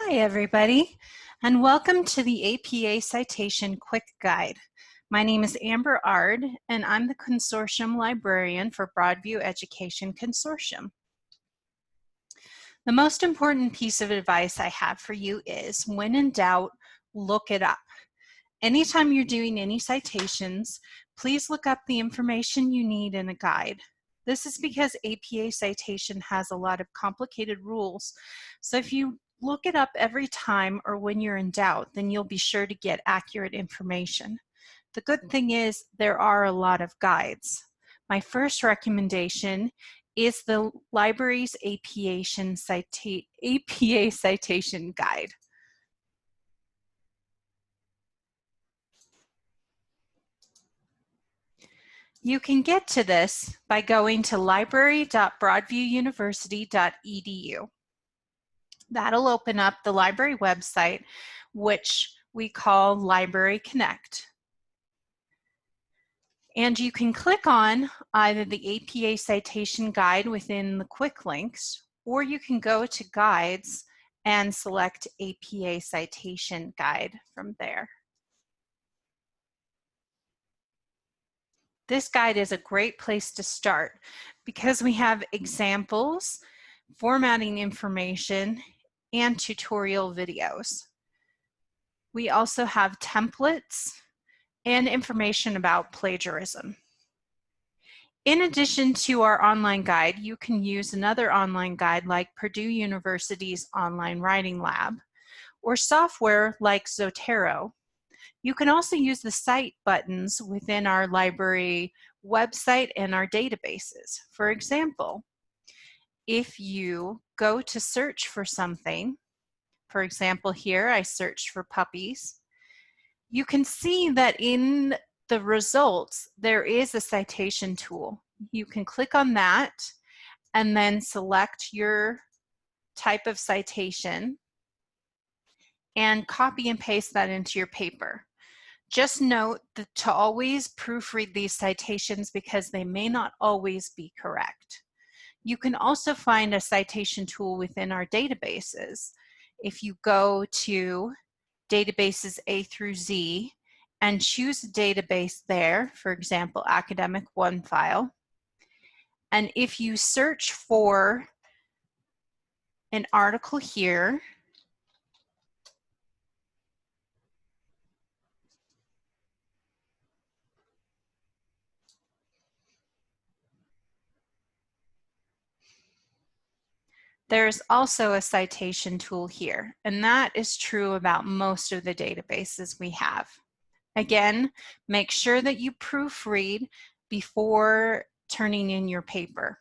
Hi everybody, and welcome to the APA Citation Quick Guide. My name is Amber Ard, and I'm the Consortium Librarian for Broadview Education Consortium. The most important piece of advice I have for you is, when in doubt, look it up. Anytime you're doing any citations, please look up the information you need in a guide. This is because APA Citation has a lot of complicated rules, so if you look it up every time or when you're in doubt, then you'll be sure to get accurate information. The good thing is there are a lot of guides. My first recommendation is the library's APA Citation Guide. You can get to this by going to library.broadviewuniversity.edu. That'll open up the library website, which we call Library Connect. And you can click on either the APA Citation Guide within the quick links, or you can go to Guides and select APA Citation Guide from there. This guide is a great place to start because we have examples, formatting information, and tutorial videos. We also have templates and information about plagiarism. In addition to our online guide, you can use another online guide like Purdue University's Online Writing Lab or software like Zotero. You can also use the cite buttons within our library website and our databases. For example, if you go to search for something, for example here I searched for puppies, you can see that in the results there is a citation tool. You can click on that and then select your type of citation and copy and paste that into your paper. Just note that to always proofread these citations because they may not always be correct. You can also find a citation tool within our databases. If you go to databases A through Z and choose a database there, for example, Academic OneFile, and if you search for an article here, there's also a citation tool here, and that is true about most of the databases we have. Again, make sure that you proofread before turning in your paper.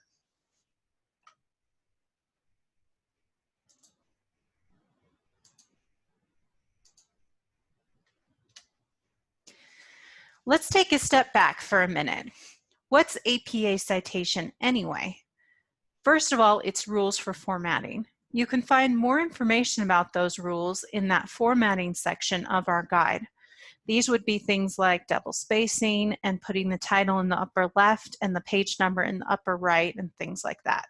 Let's take a step back for a minute. What's APA citation anyway? First of all, it's rules for formatting. You can find more information about those rules in that formatting section of our guide. These would be things like double spacing and putting the title in the upper left and the page number in the upper right and things like that.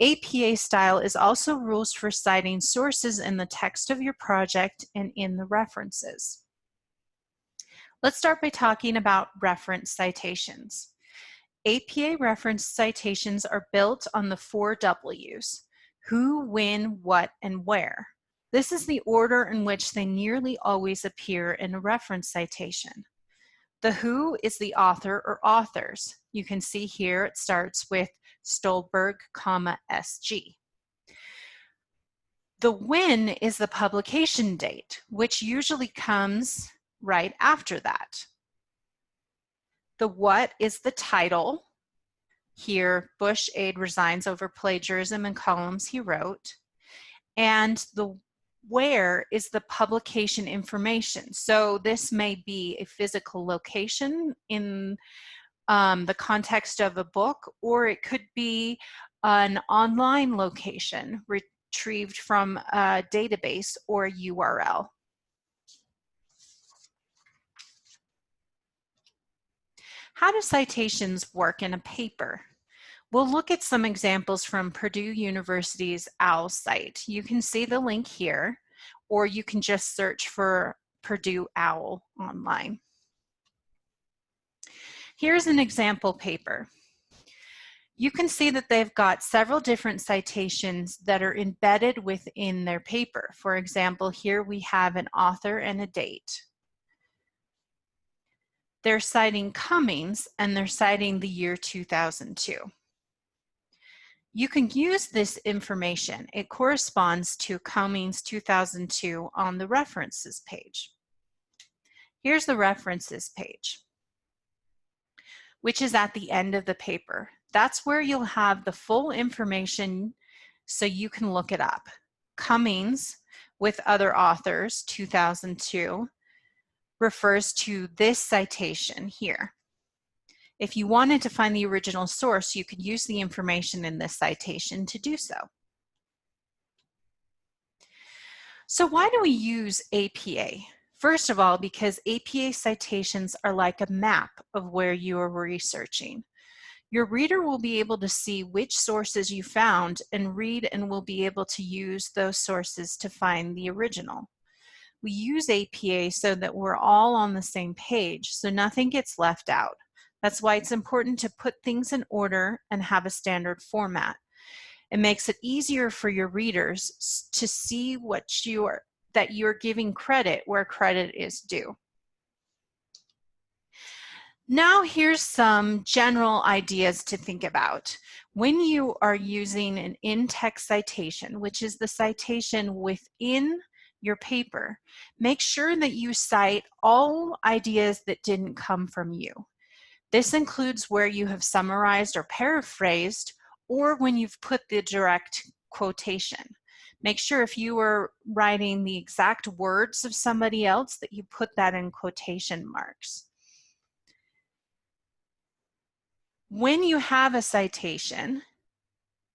APA style is also rules for citing sources in the text of your project and in the references. Let's start by talking about reference citations. APA reference citations are built on the 4 W's: who, when, what, and where. This is the order in which they nearly always appear in a reference citation. The who is the author or authors. You can see here it starts with Stolberg, SG. The when is the publication date, which usually comes right after that. The what is the title. Here, Bush aide resigns over plagiarism in columns he wrote. And the where is the publication information. So this may be a physical location in the context of a book, or it could be an online location retrieved from a database or URL. How do citations work in a paper? We'll look at some examples from Purdue University's OWL site. You can see the link here, or you can just search for Purdue OWL online. Here's an example paper. You can see that they've got several different citations that are embedded within their paper. For example, here we have an author and a date. They're citing Cummings, and they're citing the year 2002. You can use this information. It corresponds to Cummings 2002 on the references page. Here's the references page, which is at the end of the paper. That's where you'll have the full information so you can look it up. Cummings with other authors 2002 refers to this citation here. If you wanted to find the original source, you could use the information in this citation to do so. So why do we use APA? First of all, because APA citations are like a map of where you are researching. Your reader will be able to see which sources you found and read, and will be able to use those sources to find the original. We use APA so that we're all on the same page, so nothing gets left out. That's why it's important to put things in order and have a standard format. It makes it easier for your readers to see that you're giving credit where credit is due. Now here's some general ideas to think about. When you are using an in-text citation, which is the citation within your paper, make sure that you cite all ideas that didn't come from you. This includes where you have summarized or paraphrased, or when you've put the direct quotation. Make sure if you are writing the exact words of somebody else that you put that in quotation marks. When you have a citation,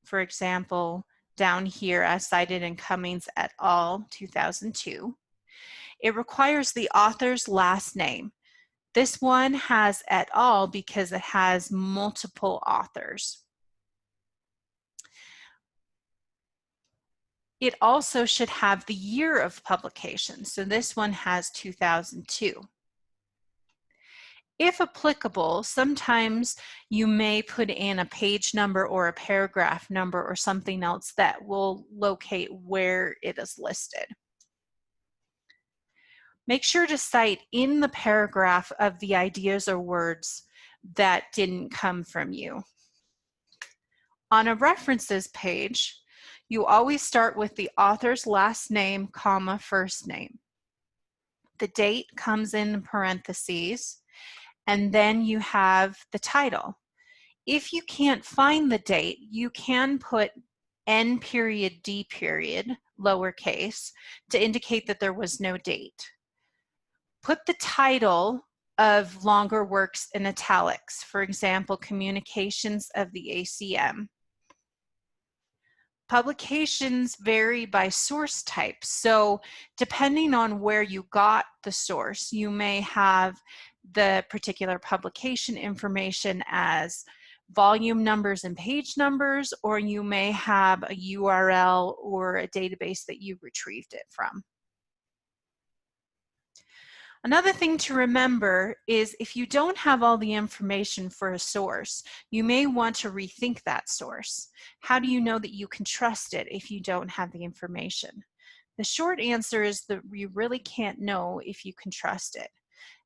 for example, down here as cited in Cummings et al. 2002, it requires the author's last name. This one has et al. Because it has multiple authors. It also should have the year of publication. So this one has 2002. If applicable, sometimes you may put in a page number or a paragraph number or something else that will locate where it is listed. Make sure to cite in the paragraph of the ideas or words that didn't come from you. On a references page, you always start with the author's last name, comma, first name. The date comes in parentheses, and then you have the title. If you can't find the date, you can put N period D period, lowercase, to indicate that there was no date. Put the title of longer works in italics, for example, Communications of the ACM. Publications vary by source type, so depending on where you got the source, you may have the particular publication information as volume numbers and page numbers, or you may have a URL or a database that you retrieved it from. Another thing to remember is if you don't have all the information for a source, you may want to rethink that source. How do you know that you can trust it if you don't have the information? The short answer is that you really can't know if you can trust it.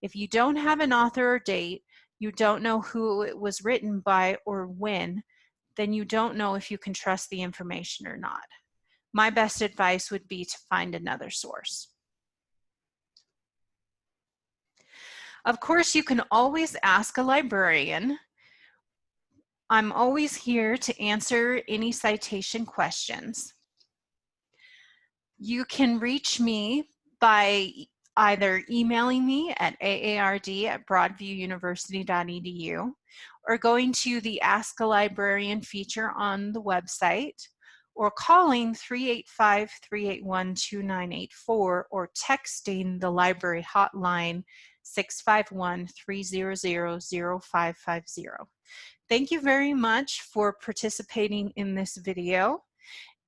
If you don't have an author or date, you don't know who it was written by or when, then you don't know if you can trust the information or not. My best advice would be to find another source. Of course, you can always ask a librarian. I'm always here to answer any citation questions. You can reach me by either emailing me at aard@broadviewuniversity.edu or going to the Ask a Librarian feature on the website, or calling 385-381-2984 or texting the library hotline 651-300-0550. Thank you very much for participating in this video,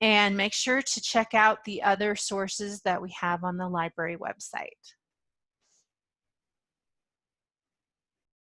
and make sure to check out the other sources that we have on the library website.